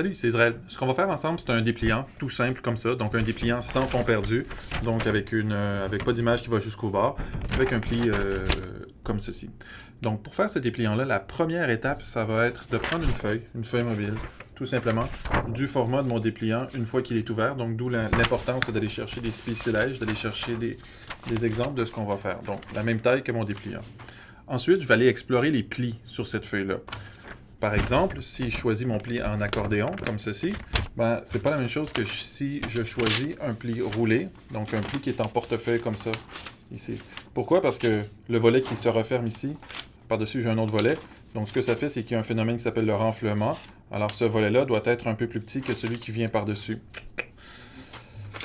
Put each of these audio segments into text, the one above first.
Salut, c'est Israël. Ce qu'on va faire ensemble, c'est un dépliant tout simple comme ça. Donc un dépliant sans fond perdu, donc avec pas d'image qui va jusqu'au bord, avec un pli comme ceci. Donc pour faire ce dépliant-là, la première étape, ça va être de prendre une feuille mobile, tout simplement, du format de mon dépliant une fois qu'il est ouvert. Donc d'où l'importance d'aller chercher des spécilèges, d'aller chercher des exemples de ce qu'on va faire. Donc la même taille que mon dépliant. Ensuite, je vais aller explorer les plis sur cette feuille-là. Par exemple, si je choisis mon pli en accordéon, comme ceci, ben, c'est pas la même chose que si je choisis un pli roulé, donc un pli qui est en portefeuille comme ça, ici. Pourquoi? Parce que le volet qui se referme ici, par-dessus j'ai un autre volet, donc ce que ça fait, c'est qu'il y a un phénomène qui s'appelle le renflement. Alors ce volet-là doit être un peu plus petit que celui qui vient par-dessus.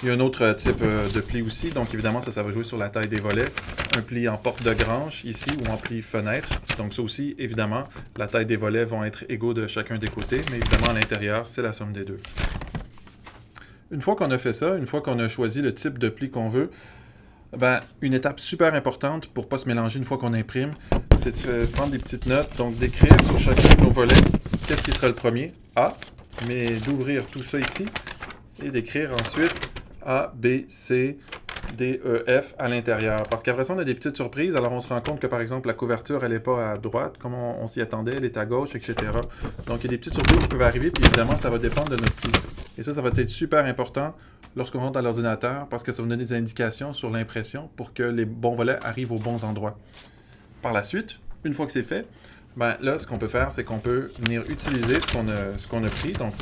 Il y a un autre type de pli aussi, donc évidemment ça va jouer sur la taille des volets. Un pli en porte de grange ici ou en pli fenêtre. Donc ça aussi, évidemment, la taille des volets vont être égaux de chacun des côtés, mais évidemment à l'intérieur, c'est la somme des deux. Une fois qu'on a fait ça, une fois qu'on a choisi le type de pli qu'on veut, ben, une étape super importante pour ne pas se mélanger une fois qu'on imprime, c'est de prendre des petites notes, donc d'écrire sur chacun de nos volets qu'est-ce qui sera le premier, A, mais d'ouvrir tout ça ici et d'écrire ensuite A, B, C, D, E, F à l'intérieur. Parce qu'après ça, on a des petites surprises. Alors, on se rend compte que, par exemple, la couverture, elle n'est pas à droite, comme on s'y attendait, elle est à gauche, etc. Donc, il y a des petites surprises qui peuvent arriver, puis évidemment, ça va dépendre de notre pli. Et ça va être super important lorsqu'on rentre dans l'ordinateur, parce que ça va nous donner des indications sur l'impression pour que les bons volets arrivent aux bons endroits. Par la suite, une fois que c'est fait, ben là, ce qu'on peut faire, c'est qu'on peut venir utiliser ce qu'on a pris, donc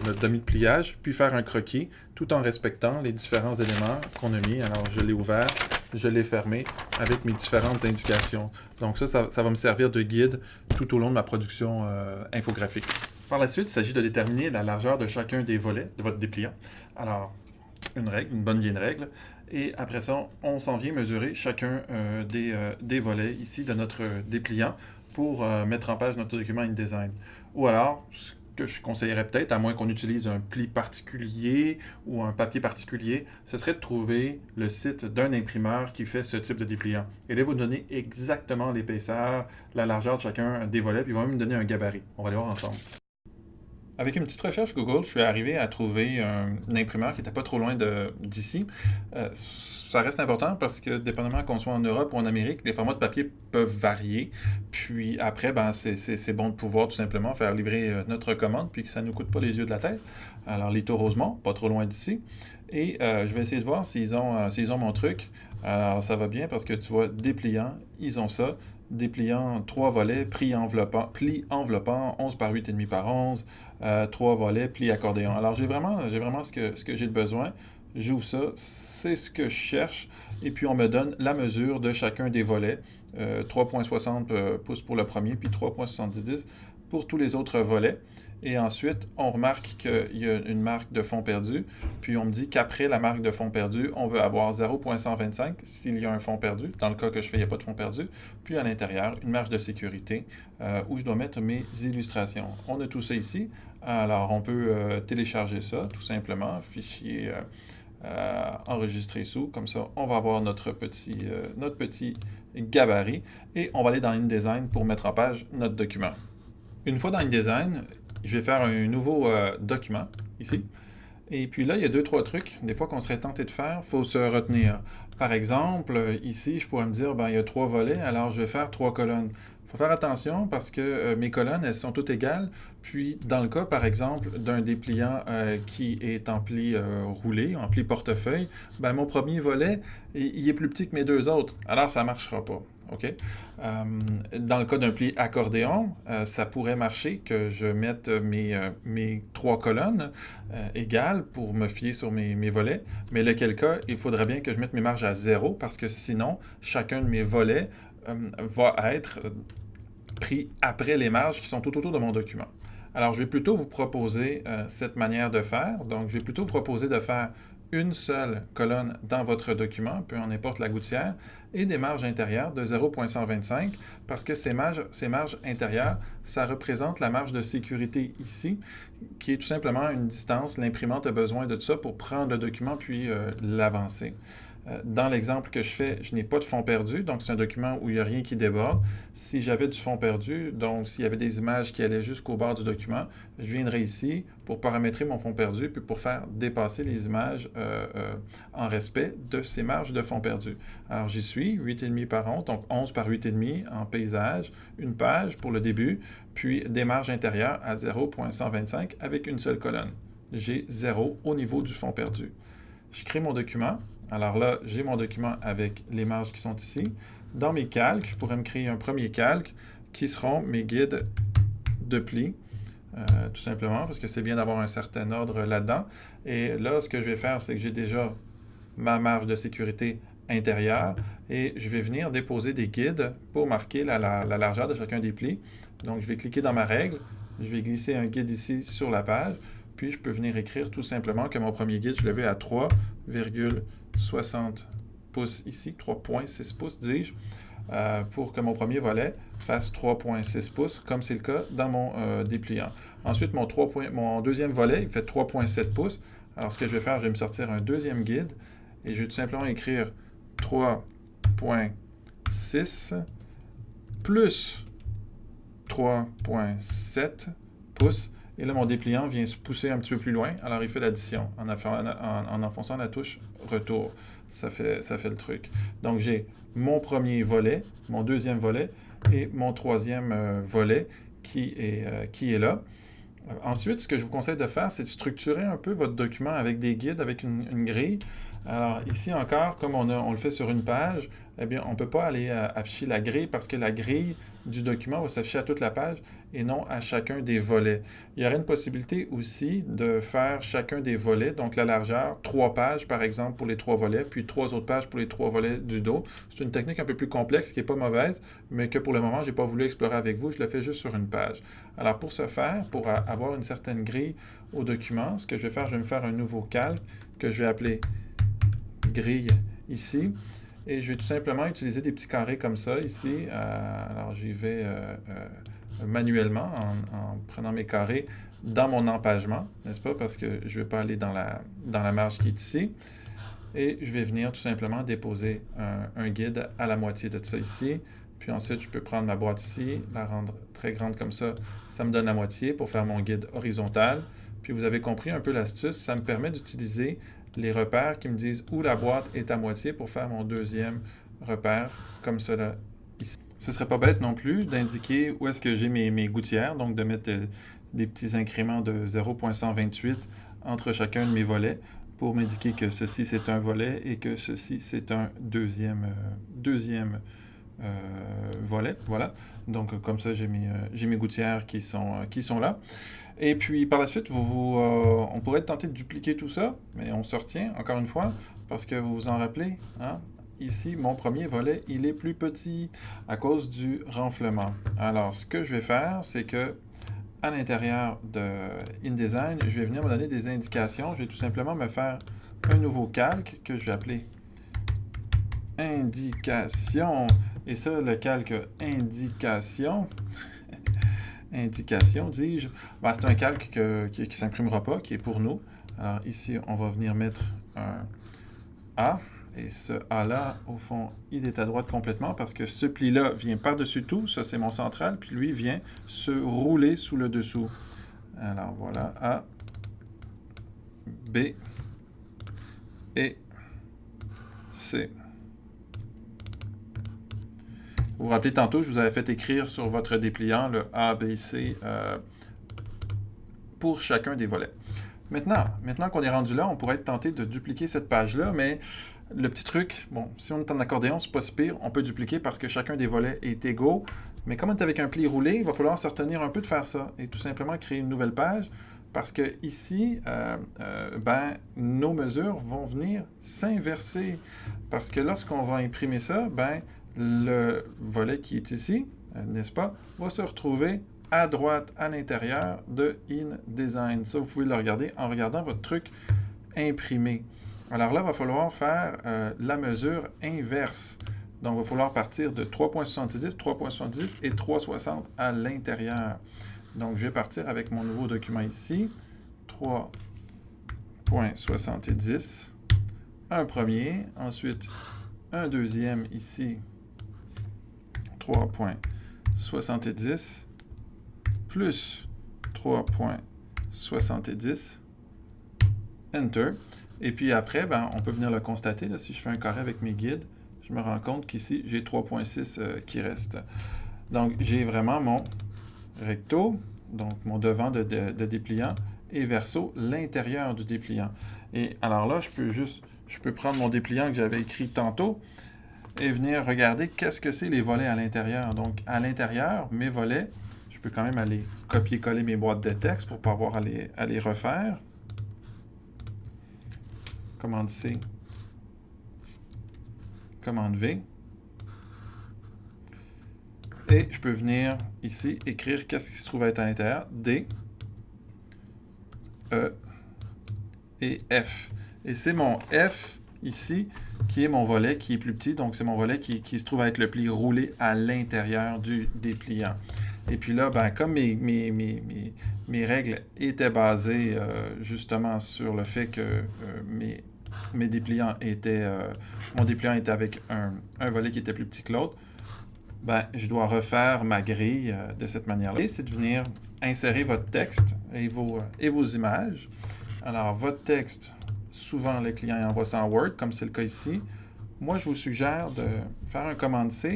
notre demi de pliage, puis faire un croquis, tout en respectant les différents éléments qu'on a mis. Alors, je l'ai ouvert, je l'ai fermé, avec mes différentes indications. Donc ça va me servir de guide tout au long de ma production infographique. Par la suite, il s'agit de déterminer la largeur de chacun des volets de votre dépliant. Alors, une bonne vieille règle. Et après ça, on s'en vient mesurer chacun des volets ici de notre dépliant pour mettre en page notre document InDesign. Ou alors, ce que je conseillerais peut-être, à moins qu'on utilise un pli particulier ou un papier particulier, ce serait de trouver le site d'un imprimeur qui fait ce type de dépliant. Et là, il va nous donner exactement l'épaisseur, la largeur de chacun des volets, puis il va même nous donner un gabarit. On va aller voir ensemble. Avec une petite recherche Google, je suis arrivé à trouver un imprimeur qui n'était pas trop loin d'ici. Ça reste important parce que, dépendamment qu'on soit en Europe ou en Amérique, les formats de papier peuvent varier. Puis après, ben, c'est bon de pouvoir tout simplement faire livrer notre commande puis que ça ne nous coûte pas les yeux de la tête. Alors, Lito Rosemont, pas trop loin d'ici. Et je vais essayer de voir s'ils ont mon truc. Alors, ça va bien parce que tu vois, dépliant, ils ont ça. Dépliant 3 volets, pli enveloppant 11 par 8,5 par 11, 3 volets, pli accordéon. Alors, j'ai vraiment ce que j'ai de besoin. J'ouvre ça, c'est ce que je cherche, et puis on me donne la mesure de chacun des volets. 3,60 pouces pour le premier, puis 3,70 pour tous les autres volets. Et ensuite, on remarque qu'il y a une marque de fond perdu, puis on me dit qu'après la marque de fond perdu, on veut avoir 0,125 s'il y a un fond perdu. Dans le cas que je fais, il n'y a pas de fond perdu. Puis à l'intérieur, une marge de sécurité où je dois mettre mes illustrations. On a tout ça ici. Alors, on peut télécharger ça, tout simplement, fichier enregistré sous. Comme ça, on va avoir notre petit gabarit et on va aller dans InDesign pour mettre en page notre document. Une fois dans InDesign, je vais faire un nouveau document, ici. Et puis là, il y a 2-3 trucs, des fois qu'on serait tenté de faire, il faut se retenir. Par exemple, ici, je pourrais me dire, ben, il y a 3 volets, alors je vais faire 3 colonnes. Il faut faire attention parce que mes colonnes, elles sont toutes égales. Puis, dans le cas, par exemple, d'un dépliant qui est en pli roulé, en pli portefeuille, ben, mon premier volet, il est plus petit que mes 2 autres. Alors, ça ne marchera pas. OK? Dans le cas d'un pli accordéon, ça pourrait marcher que je mette mes 3 colonnes égales pour me fier sur mes volets, mais lequel cas, il faudrait bien que je mette mes marges à 0 parce que sinon, chacun de mes volets va être pris après les marges qui sont tout autour de mon document. Alors, je vais plutôt vous proposer cette manière de faire. Donc, je vais plutôt vous proposer de faire une seule colonne dans votre document, peu en importe la gouttière, et des marges intérieures de 0,125 parce que ces marges intérieures, ça représente la marge de sécurité ici, qui est tout simplement une distance. L'imprimante a besoin de ça pour prendre le document puis l'avancer. Dans l'exemple que je fais, je n'ai pas de fond perdu, donc c'est un document où il n'y a rien qui déborde. Si j'avais du fond perdu, donc s'il y avait des images qui allaient jusqu'au bord du document, je viendrais ici pour paramétrer mon fond perdu, puis pour faire dépasser les images en respect de ces marges de fond perdu. Alors j'y suis, 8,5 par 11, donc 11 par 8,5 en paysage, une page pour le début, puis des marges intérieures à 0,125 avec une seule colonne. J'ai 0 au niveau du fond perdu. Je crée mon document. Alors là, j'ai mon document avec les marges qui sont ici. Dans mes calques, je pourrais me créer un premier calque qui seront mes guides de pli, tout simplement, parce que c'est bien d'avoir un certain ordre là-dedans. Et là, ce que je vais faire, c'est que j'ai déjà ma marge de sécurité intérieure et je vais venir déposer des guides pour marquer la largeur de chacun des plis. Donc, je vais cliquer dans ma règle, je vais glisser un guide ici sur la page, puis je peux venir écrire tout simplement que mon premier guide, je le veux à 3,60 pouces ici, 3,6 pouces, dis-je, pour que mon premier volet fasse 3,6 pouces, comme c'est le cas dans mon dépliant. Ensuite, mon deuxième volet, il fait 3,7 pouces. Alors, ce que je vais faire, je vais me sortir un deuxième guide et je vais tout simplement écrire 3,6 plus 3,7 pouces. Et là, mon dépliant vient se pousser un petit peu plus loin. Alors, il fait l'addition en enfonçant la touche « Retour ». Ça fait le truc. Donc, j'ai mon premier volet, mon deuxième volet et mon troisième volet qui est là. Ensuite, ce que je vous conseille de faire, c'est de structurer un peu votre document avec des guides, avec une grille. Alors, ici encore, comme on le fait sur une page, eh bien, on ne peut pas aller afficher la grille parce que la grille du document va s'afficher à toute la page et non à chacun des volets. Il y aurait une possibilité aussi de faire chacun des volets, donc la largeur, 3 pages par exemple pour les 3 volets, puis 3 autres pages pour les 3 volets du dos. C'est une technique un peu plus complexe qui n'est pas mauvaise, mais que pour le moment, je n'ai pas voulu explorer avec vous, je le fais juste sur une page. Alors pour ce faire, pour avoir une certaine grille au document, ce que je vais faire, je vais me faire un nouveau calque que je vais appeler grille ici. Et je vais tout simplement utiliser des petits carrés comme ça ici. Alors j'y vais manuellement en prenant mes carrés dans mon empagement, n'est-ce pas? Parce que je ne vais pas aller dans la marge qui est ici. Et je vais venir tout simplement déposer un guide à la moitié de ça ici. Puis ensuite, je peux prendre ma boîte ici, la rendre très grande comme ça. Ça me donne la moitié pour faire mon guide horizontal. Puis vous avez compris un peu l'astuce, ça me permet d'utiliser les repères qui me disent où la boîte est à moitié pour faire mon deuxième repère, comme cela ici. Ce ne serait pas bête non plus d'indiquer où est-ce que j'ai mes gouttières, donc de mettre des petits incréments de 0,128 entre chacun de mes volets pour m'indiquer que ceci c'est un volet et que ceci c'est un deuxième volet. Voilà. Donc comme ça j'ai mes gouttières qui sont là. Et puis, par la suite, on pourrait être tenté de dupliquer tout ça, mais on se retient, encore une fois, parce que vous vous en rappelez, hein? Ici, mon premier volet, il est plus petit à cause du renflement. Alors, ce que je vais faire, c'est que à l'intérieur de InDesign, je vais venir me donner des indications. Je vais tout simplement me faire un nouveau calque que je vais appeler indication. Et ça, le calque indication... indication, dis-je. Ben, c'est un calque qui ne s'imprimera pas, qui est pour nous. Alors ici, on va venir mettre un A. Et ce A-là, au fond, il est à droite complètement parce que ce pli-là vient par-dessus tout. Ça, c'est mon central. Puis lui vient se rouler sous le dessous. Alors voilà, A, B et C. Vous vous rappelez tantôt, je vous avais fait écrire sur votre dépliant le A, B, C pour chacun des volets. Maintenant qu'on est rendu là, on pourrait être tenté de dupliquer cette page-là, mais le petit truc, bon, si on est en accordéon, c'est pas si pire, on peut dupliquer parce que chacun des volets est égaux, mais comme on est avec un pli roulé, il va falloir se retenir un peu de faire ça et tout simplement créer une nouvelle page parce que ici, nos mesures vont venir s'inverser parce que lorsqu'on va imprimer ça, le volet qui est ici, n'est-ce pas, va se retrouver à droite à l'intérieur de InDesign. Ça, vous pouvez le regarder en regardant votre truc imprimé. Alors là, il va falloir faire la mesure inverse. Donc, il va falloir partir de 3,70, 3,70 et 3,60 à l'intérieur. Donc, je vais partir avec mon nouveau document ici, 3,70 un premier, ensuite un deuxième ici, 3.70, plus 3.70, Enter. Et puis après, ben, on peut venir le constater. Là, si je fais un carré avec mes guides, je me rends compte qu'ici, j'ai 3.6 qui reste. Donc, j'ai vraiment mon recto, donc mon devant de dépliant, et verso, l'intérieur du dépliant. Et alors là, je peux prendre mon dépliant que j'avais écrit tantôt et venir regarder qu'est-ce que c'est les volets à l'intérieur. Donc, à l'intérieur, mes volets, je peux quand même aller copier-coller mes boîtes de texte pour pas avoir à les refaire. Commande C, commande V. Et je peux venir ici écrire qu'est-ce qui se trouve à être à l'intérieur. D, E et F. Et c'est mon F ici qui est mon volet qui est plus petit. Donc, c'est mon volet qui se trouve à être le pli roulé à l'intérieur du dépliant. Et puis là, ben, comme mes règles étaient basées justement sur le fait que mes dépliants étaient... mon dépliant était avec un volet qui était plus petit que l'autre, ben, je dois refaire ma grille de cette manière-là. Et c'est de venir insérer votre texte et vos images. Alors, votre texte, souvent, les clients envoient ça en Word, comme c'est le cas ici. Moi, je vous suggère de faire un commande C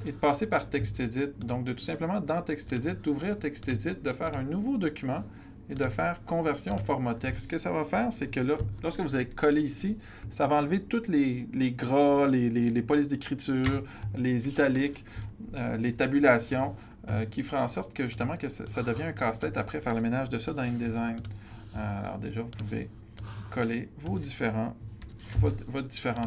et de passer par TextEdit. Donc, de tout simplement, dans TextEdit, d'ouvrir TextEdit, de faire un nouveau document et de faire conversion format texte. Ce que ça va faire, c'est que là, lorsque vous allez coller ici, ça va enlever toutes les gras, les polices d'écriture, les italiques, les tabulations, qui fera en sorte que justement que ça devient un casse-tête après faire le ménage de ça dans InDesign. Alors déjà, vous pouvez coller votre différents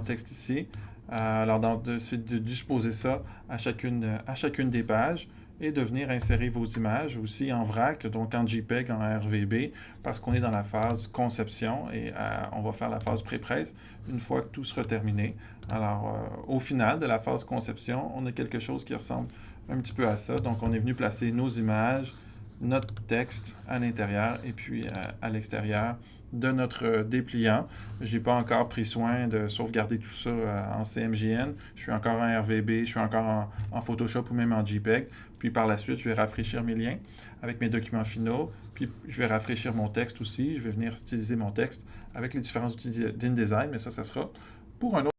textes ici. Alors, de disposer ça à chacune des pages et de venir insérer vos images aussi en vrac, donc en JPEG, en RVB, parce qu'on est dans la phase conception et on va faire la phase pré-presse une fois que tout sera terminé. Alors, au final de la phase conception, on a quelque chose qui ressemble un petit peu à ça. Donc, on est venu placer nos images, notre texte à l'intérieur et puis à l'extérieur de notre dépliant. Je n'ai pas encore pris soin de sauvegarder tout ça en CMJN. Je suis encore en RVB, je suis encore en Photoshop ou même en JPEG. Puis par la suite, je vais rafraîchir mes liens avec mes documents finaux. Puis je vais rafraîchir mon texte aussi. Je vais venir styliser mon texte avec les différents outils d'InDesign, mais ça sera pour un autre